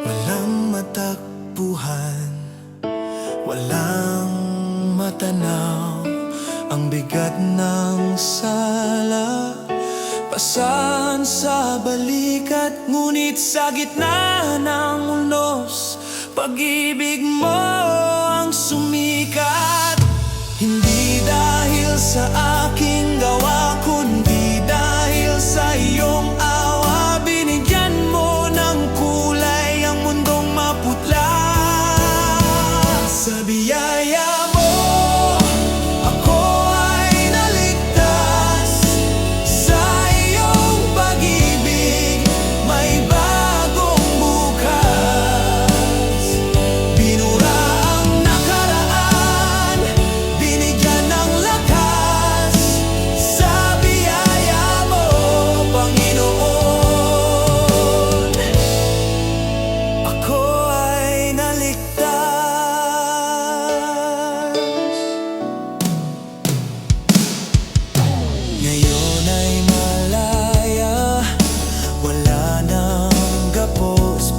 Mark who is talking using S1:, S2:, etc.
S1: Walang matakbuhan, walang matanaw, ang bigat ng sala pasan sa balikat. Ngunit sa gitna ng unos, pag-ibig mo ang sumikat. Hindi dahil sa aking gawa, kundi dahil sa iyong awa. Binigyan mo ng kulay ang mundong maputla. Sa biyaya mo, ako ay naligtas. Sa iyong pag-ibig, may bagong bukas. Binura ang nakaraan, binigyan ng lakas. Sa biyaya mo, Panginoon, ako ay naligtas. Ngayon ay malaya, wala nang gapos.